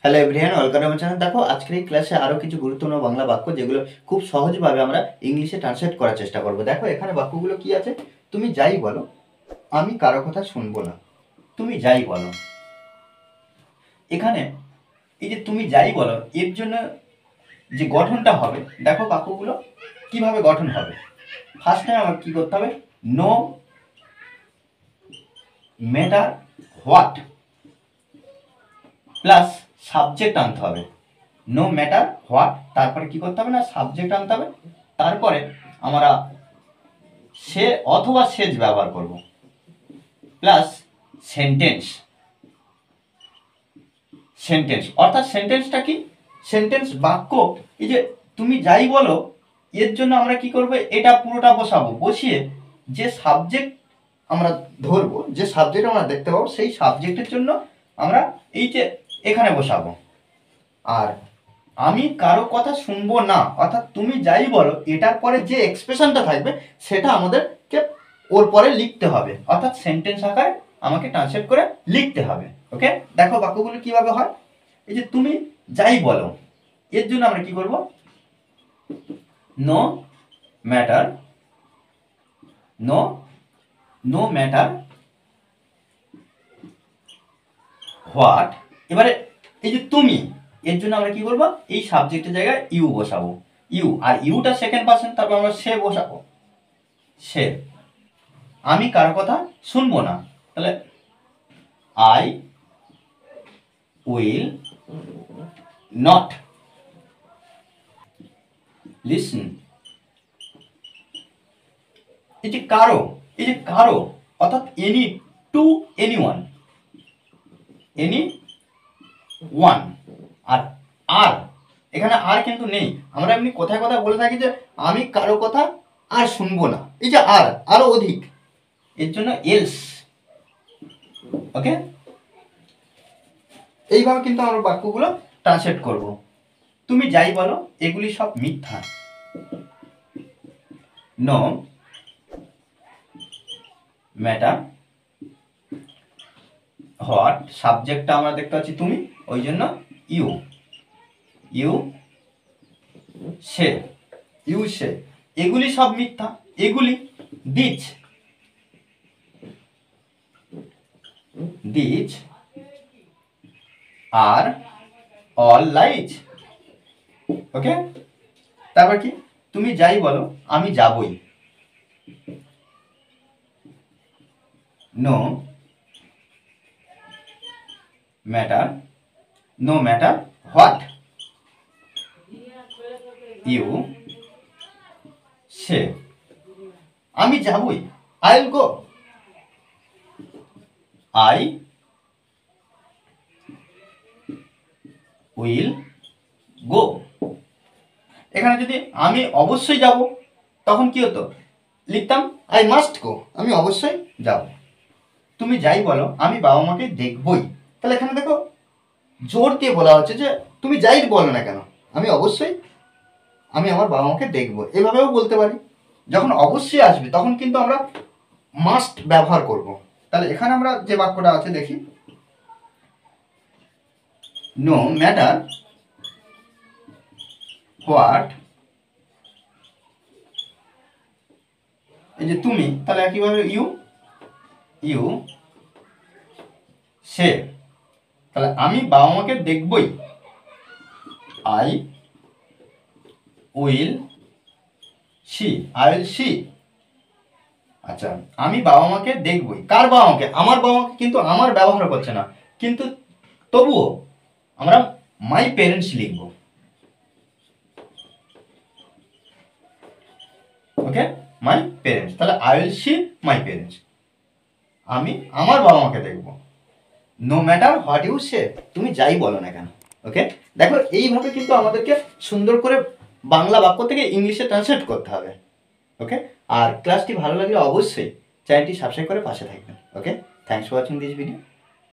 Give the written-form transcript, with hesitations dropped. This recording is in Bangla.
হ্যালো এভরিওয়ান, ওয়েলকাম আমার চ্যানেল। দেখো আজকের এই ক্লাসে আরও কিছু গুরুত্বপূর্ণ বাংলা বাক্য যেগুলো খুব সহজভাবে আমরা ইংলিশে ট্রান্সলেট করার চেষ্টা করব। দেখো এখানে বাক্যগুলো কি আছে। তুমি যাই বলো, আমি কারো কথা শুনবো না। তুমি যাই বলো, এখানে এই যে তুমি যাই বলো এর জন্য যে গঠনটা হবে, দেখো বাক্যগুলো কিভাবে গঠন হবে। ফার্স্ট টাইম আমার কি করতে হবে, no matter what plus subject আনতে হবে। নো ম্যাটার হোয়াট, তারপরে কি করতে হবে না, সাবজেক্ট আনতে হবে। তারপরে আমরা সে অথবা সেজ ব্যবহার করব, প্লাস সেন্টেন্স। সেন্টেন্স অর্থাৎ সেন্টেন্সটা কি, সেন্টেন্স বাক্য। এই যে তুমি যাই বলো এর জন্য আমরা কি করব, এটা পুরোটা বসাবো, বসিয়ে যে সাবজেক্ট আমরা ধরবো, যে সাবজেক্ট আমরা দেখতে পাবো সেই সাবজেক্টের জন্য আমরা এই যে এখানে বসাবো। আর আমি কারো কথা শুনবো না, অর্থাৎ তুমি যাই বলো এটার পরে যে এক্সপ্রেশনটা থাকবে সেটা আমাদেরকে ওর পরে লিখতে হবে, অর্থাৎ সেন্টেন্স আকারে আমাকে ট্রান্সলেট করে লিখতে হবে। ওকে, দেখো বাক্যগুলো কিভাবে হয়। এই যে তুমি যাই বলো এর জন্য আমরা কি করব, no matter, no no matter what. এবারে এই যে তুমি এর জন্য আমরা কি করব, এই সাবজেক্টের জায়গায় ইউ বসাবো, ইউ, আর ইউটা সেকেন্ড পার্সন, তারপর আমরা সে বসাবো, সে। আমি কারো কথা শুনবো না, তাহলে আই উইল নট লিসন। এই যে কারো, এই যে কারো অর্থাৎ any, to anyone, anyone. আর আর এখানে আর কিন্তু নেই। আমরা এমনি কোথায় কোথায় বলে থাকি যে আমি কারো কথা আর শুনবো না, এই যে আর আরো অধিক, এর জন্য এলস। ওকে, এইভাবে কিন্তু আমরা বাক্যগুলো ট্রান্সলেট করব। তুমি যাই বলো এগুলি সব মিথ্যা। নো ম্যাটার হোয়াট, সাবজেক্টটা আমরা দেখতে পাচ্ছি তুমি, ওই জন্য ইউ, ইউ সে, ইউ সে, এগুলি সব মিথ্যা, এগুলি দিচ, দিচ আর অল লাইজ। ওকে, তারপর কি, তুমি যাই বলো আমি যাবই। No matter, no matter what you say, আমি যাবই, I will go, I will go. এখানে যদি আমি অবশ্যই যাব তখন কি হতো, লিখতাম আই মাস্ট গো, আমি অবশ্যই যাব। তুমি যাই বলো আমি বাবা মাকে দেখবই, তাহলে এখানে দেখো জোর দিয়ে বলা হচ্ছে যে তুমি যাই বলো না কেন আমি অবশ্যই, আমি আমার বাবা মাকে দেখবো। এভাবেও বলতে পারি। যখন অবশ্যই আসবে তখন কিন্তু আমরা মাস্ট ব্যবহার করব। তাহলে এখানে আমরা যে বাক্যটা আছে দেখি, নো ম্যাটার হোয়াট, এই যে তুমি, তাহলে একইভাবে ইউ, ইউ সে, তাহলে আমি বাবা মাকে দেখবই, I will see, I will see. আচ্ছা, আমি বাবা মাকে দেখবই, কার বাবা মাকে, আমার বাবা মাকে, কিন্তু আমার ব্যবহার করছে না, কিন্তু তবুও আমরা মাই পেরেন্টস লিখব। ওকে, মাই পেরেন্টস, তাহলে I will C my parents, আমি আমার বাবা মাকে দেখব। নো ম্যাটার হোয়াট ইউ সে, তুমি যাই বলো না কেন। ওকে, দেখো এইভাবে কিন্তু আমাদেরকে সুন্দর করে বাংলা বাক্য থেকে ইংলিশে ট্রান্সলেট করতে হবে। ওকে, আর ক্লাসটি ভালো লাগলে অবশ্যই চ্যানেলটি সাবস্ক্রাইব করে পাশে থাকবেন। Okay, thanks for watching this video.